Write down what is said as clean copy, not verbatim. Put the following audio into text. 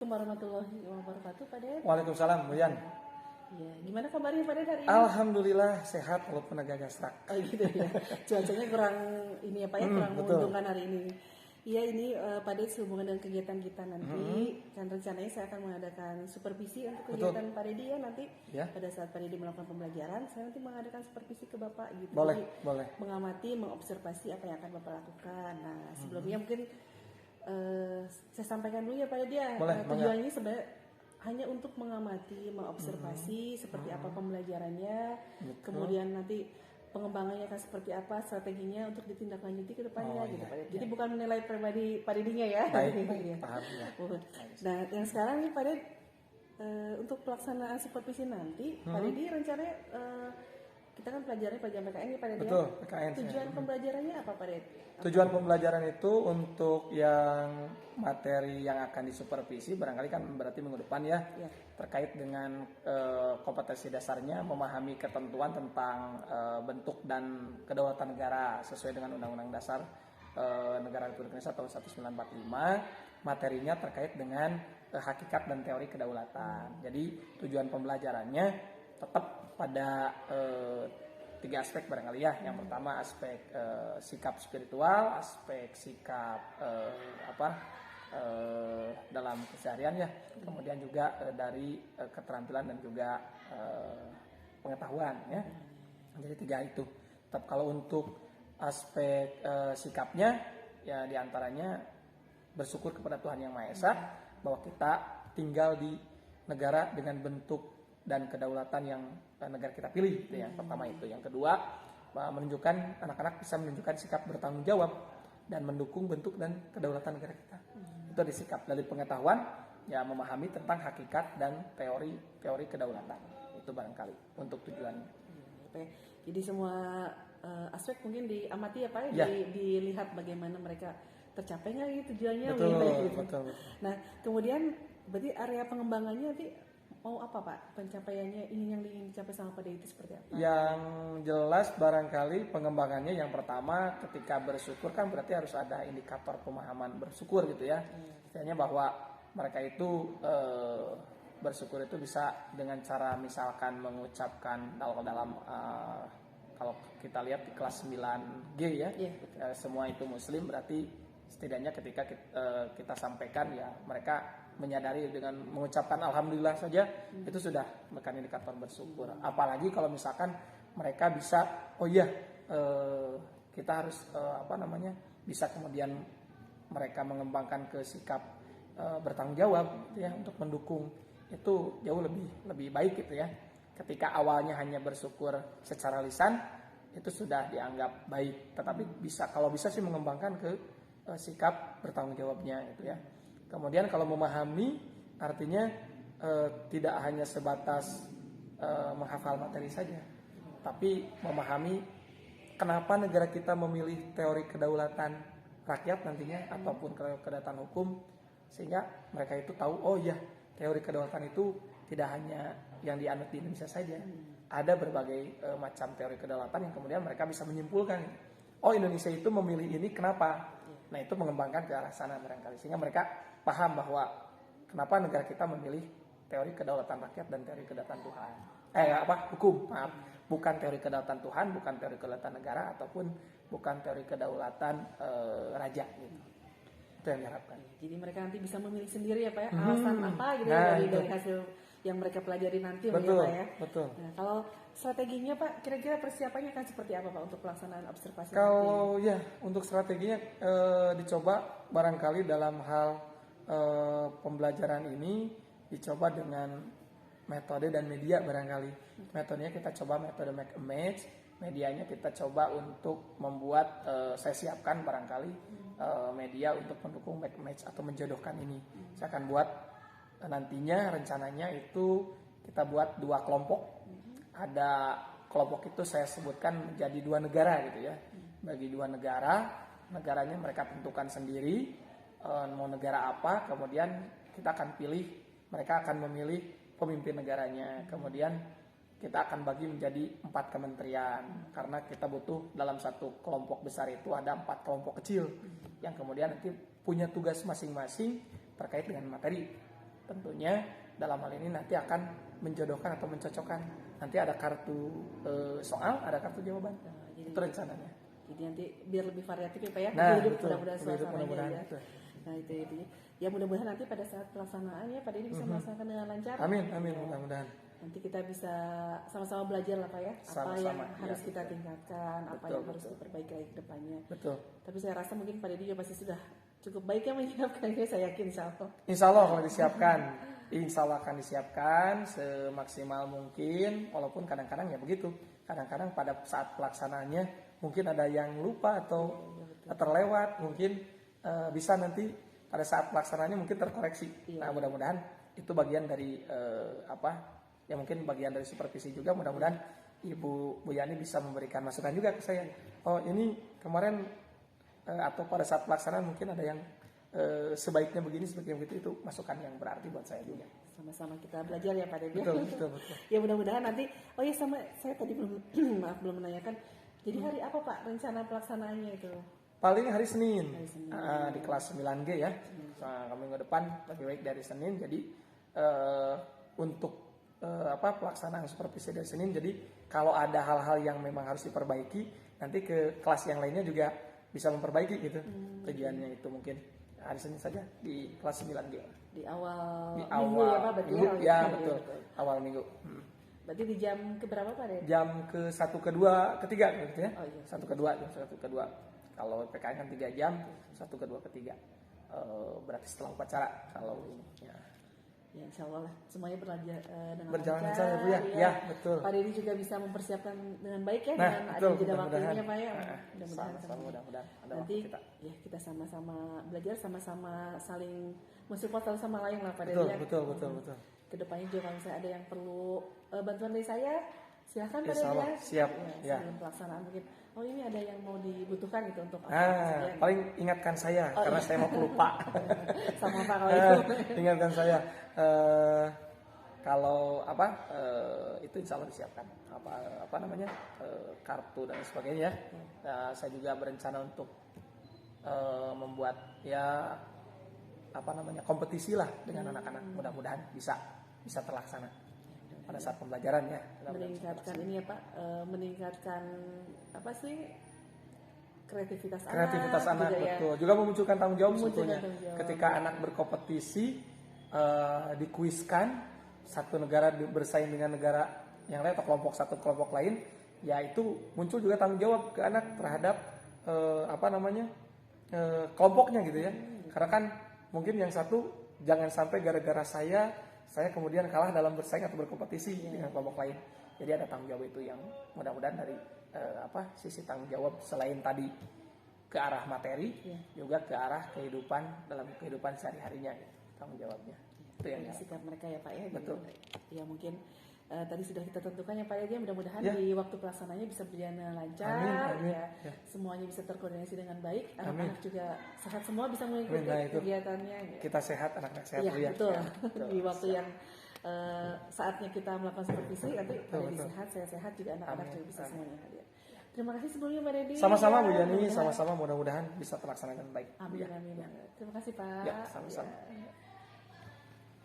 Warahmatullahi wabarakatuh, Pak Ded. Waalaikumsalam, Bu Yan. Ya, gimana kabarnya Pak Ded hari ini? Alhamdulillah sehat walaupun agak gasrak. Oh gitu ya. Cuacanya kurang ini ya Pak ya, kurang betul. menguntungkan hari ini. Iya ini Pak Ded sehubungan dengan kegiatan kita nanti kan rencananya saya akan mengadakan supervisi untuk kegiatan Pak Dedi ya nanti Ya. pada saat Pak Dedi melakukan pembelajaran saya nanti mengadakan supervisi ke Bapak gitu. Boleh, Jadi, boleh. mengamati, mengobservasi apa yang akan Bapak lakukan. Nah sebelumnya mungkin saya sampaikan dulu ya Pak Dedi ya. Boleh, Tujuannya sebenarnya hanya untuk mengamati, mengobservasi seperti apa pembelajarannya, kemudian nanti pengembangannya akan seperti apa, strateginya untuk ditindaklanjuti ke depannya gitu Pak Ded. Jadi bukan menilai pribadi Pak Dedinya ya. Baik, Iya. paham ya. Nah yang sekarang nih Pak Ded, untuk pelaksanaan supervisi nanti, Pak Dedi rencananya kita kan pelajarannya pelajaran PKN nih Pak Ded. Betul, Ya. PKN. Tujuan pembelajarannya apa Pak Ded? Tujuan pembelajaran itu untuk yang materi yang akan disupervisi barangkali kan berarti minggu depan ya, Ya. terkait dengan kompetensi dasarnya memahami ketentuan tentang bentuk dan kedaulatan negara sesuai dengan Undang-Undang Dasar Negara Republik Indonesia tahun 1945. Materinya terkait dengan hakikat dan teori kedaulatan. Jadi tujuan pembelajarannya tetap pada tiga aspek barangkali ya. Yang pertama aspek sikap spiritual, aspek sikap dalam keseharian ya. Kemudian juga dari keterampilan dan juga pengetahuan ya. Jadi tiga itu. Tetap kalau untuk aspek sikapnya ya diantaranya bersyukur kepada Tuhan Yang Maha Esa bahwa kita tinggal di negara dengan bentuk dan kedaulatan yang negara kita pilih itu yang pertama itu. Yang kedua menunjukkan anak-anak bisa menunjukkan sikap bertanggung jawab dan mendukung bentuk dan kedaulatan negara kita. Itu ada sikap. Dari pengetahuan ya memahami tentang hakikat dan teori kedaulatan. Itu barangkali untuk tujuannya. Jadi semua aspek mungkin diamati ya Pak Ya. Dilihat bagaimana mereka tercapai nggak gitu tujuannya. Betul. Nah kemudian berarti area pengembangannya nanti mau apa Pak? Pencapaiannya yang ingin dicapai sama Pak Dedi itu seperti apa? Yang jelas barangkali pengembangannya yang pertama ketika bersyukur kan berarti harus ada indikator pemahaman bersyukur gitu ya. Istilahnya bahwa mereka itu bersyukur itu bisa dengan cara misalkan mengucapkan dalam kalau kita lihat di kelas 9G ya, semua itu muslim berarti setidaknya ketika kita sampaikan ya mereka menyadari dengan mengucapkan alhamdulillah saja itu sudah merupakan indikator bersyukur. Apalagi kalau misalkan mereka bisa kita harus bisa kemudian mereka mengembangkan ke sikap bertanggung jawab gitu ya untuk mendukung itu jauh lebih baik gitu ya. Ketika awalnya hanya bersyukur secara lisan itu sudah dianggap baik, tetapi kalau bisa sih mengembangkan ke sikap bertanggung jawabnya gitu ya. Kemudian kalau memahami artinya tidak hanya sebatas menghafal materi saja, tapi memahami kenapa negara kita memilih teori kedaulatan rakyat nantinya ataupun kedaulatan hukum, sehingga mereka itu tahu oh iya teori kedaulatan itu tidak hanya yang dianut di Indonesia saja, ada berbagai macam teori kedaulatan yang kemudian mereka bisa menyimpulkan oh Indonesia itu memilih ini kenapa. Nah itu mengembangkan ke arah sana barangkali sehingga mereka paham bahwa kenapa negara kita memilih teori kedaulatan rakyat dan teori kedaulatan Tuhan. Hukum, maaf. Bukan teori kedaulatan Tuhan, bukan teori kedaulatan negara ataupun bukan teori kedaulatan raja gitu. Itu yang diharapkan. Jadi mereka nanti bisa memilih sendiri ya Pak ya, alasan apa gitu dari hasil yang mereka pelajari nanti betul, ya Pak ya. Betul. Nah, kalau strateginya Pak, kira-kira persiapannya akan seperti apa Pak untuk pelaksanaan observasi? Kalau ya untuk strateginya dicoba barangkali dalam hal pembelajaran ini dicoba dengan metode dan media barangkali. Metodenya kita coba metode make a match, medianya kita coba untuk membuat saya siapkan barangkali media untuk mendukung make a match atau menjodohkan ini. Saya akan buat nantinya rencananya itu kita buat 2 kelompok. Ada kelompok itu saya sebutkan menjadi 2 negara gitu ya. Bagi 2 negara, negaranya mereka tentukan sendiri mau negara apa, kemudian kita akan pilih, mereka akan memilih pemimpin negaranya. Kemudian kita akan bagi menjadi 4 kementerian karena kita butuh dalam satu kelompok besar itu ada 4 kelompok kecil yang kemudian nanti punya tugas masing-masing terkait dengan materi. tentunya dalam hal ini nanti akan menjodohkan atau mencocokkan. Nanti ada kartu soal, ada kartu jawaban. Jadi Itu rencananya. Jadi nanti biar lebih variatif ya Pak ya. Nah, Hidup betul. mudah-mudahan Lebih hidup suasananya mudah-mudahan, ya. betul. Nah itu. Ya mudah-mudahan nanti pada saat pelaksanaannya Pak Deddy bisa melaksanakan dengan lancar. Amin, amin, mudah-mudahan. Nanti kita bisa sama-sama belajar lah Pak ya. Apa Sama-sama, yang ya, harus kita betul. tingkatkan, apa Betul, yang harus betul. diperbaiki lagi ke depannya. Betul. Tapi saya rasa mungkin Pak Deddy juga pasti sudah cukup baik ya menyiapkannya, saya yakin insya Allah. Insya Allah kalau disiapkan, insya Allah akan disiapkan semaksimal mungkin. Walaupun kadang-kadang ya begitu. Kadang-kadang pada saat pelaksanaannya mungkin ada yang lupa atau terlewat. Mungkin bisa nanti pada saat pelaksanaannya mungkin terkoreksi. Iya. Nah mudah-mudahan itu bagian dari ya mungkin bagian dari supervisi juga. Mudah-mudahan Ibu Bu Yani bisa memberikan masukan juga ke saya. Oh ini kemarin atau pada saat pelaksanaan mungkin ada yang sebaiknya begini begitu, itu masukan yang berarti buat saya juga. Sama-sama kita belajar ya Pak Deddy. Betul. Ya mudah-mudahan nanti. Oh ya sama saya tadi belum maaf belum menanyakan. Jadi hari apa Pak rencana pelaksanaannya itu? Paling hari Senin, Hari Senin. Di kelas 9G ya. Nah, minggu depan lebih baik dari Senin. Jadi untuk pelaksanaan supervisi dari Senin. Jadi kalau ada hal-hal yang memang harus diperbaiki, nanti ke kelas yang lainnya juga bisa memperbaiki gitu. Tujuannya itu mungkin hari Senin saja di kelas 9G. Di awal Di minggu awal ya Pak berarti minggu, ya Iya, betul. Awal minggu. Berarti di jam keberapa Pak Deddy? Jam ke 1, kedua, ketiga gitu ya. Oh, iya. 1, kedua, jam 1, kedua. Kalau PKN kan 3 jam, 1, kedua, ketiga. Berarti setelah upacara kalau ini. Ya. Ya insya Allah lah semuanya dengan Berjalan lancar, lancar ya Bu ya. Ya, betul. Pak Deddy juga bisa mempersiapkan dengan baik ya Nah, dengan betul, ada jeda mudah-mudahan. waktunya Pak ya. Nah, Mudah-mudahan sama-sama, mudah-mudahan ada nanti waktu kita. ya kita sama-sama belajar, sama-sama saling mensupport satu sama lain lah Pak Betul, Deddy ya. betul. Kedepannya juga kalau misalnya ada yang perlu bantuan dari saya silahkan Pak Insya Deddy Allah, ya. siap, ya. Sebelum pelaksanaan mungkin oh ini ada yang mau dibutuhkan gitu untuk apa Nah, misalnya. paling ingatkan saya karena iya. saya mau pelupa. Sama Pak kalau itu. Ingatkan saya kalau itu insya Allah disiapkan apa namanya kartu dan sebagainya. Nah, saya juga berencana untuk membuat ya kompetisi lah dengan anak-anak. Mudah-mudahan bisa terlaksana pada saat pembelajaran ya. Meningkatkan ini ya Pak, meningkatkan apa sih kreativitas Anak juga ya. betul. Juga memunculkan tanggung jawab Memunculkan sebetulnya. tanggung jawab. Ketika anak berkompetisi dikuiskan satu negara bersaing dengan negara yang lain atau kelompok lain, ya itu muncul juga tanggung jawab ke anak terhadap kelompoknya gitu ya. Karena kan mungkin yang satu jangan sampai gara-gara saya kemudian kalah dalam bersaing atau berkompetisi dengan kelompok lain. Jadi ada tanggung jawab itu yang mudah-mudahan dari sisi tanggung jawab selain tadi ke arah materi, juga ke arah kehidupan dalam kehidupan sehari-harinya gitu, tanggung jawabnya. Itu yang Sikap mereka ya Pak ya. Betul. Ya mungkin tadi sudah kita tentukan ya Pak ya, mudah-mudahan Ya. di waktu pelaksananya bisa berjalan dengan lancar. Amin. Ya. Ya. Semuanya bisa terkoordinasi dengan baik. Amin. Anak-anak juga sehat semua bisa mengikuti Amin. Nah, itu. kegiatannya. Ya. Kita sehat, anak-anak sehat Iya Bu, ya. betul. Ya, betul. Di waktu yang saatnya kita melakukan supervisi, nanti Pak Deddy betul. sehat, saya sehat, juga anak-anak Amin. juga bisa Amin. semuanya hadir. Terima kasih sebelumnya Pak Deddy. Sama-sama Bu Ya, Yani, mudah-mudahan- sama-sama mudah-mudahan bisa terlaksana dengan baik. Bu, Amin, ya. amin. Terima kasih Pak. Ya, sama-sama. Ya.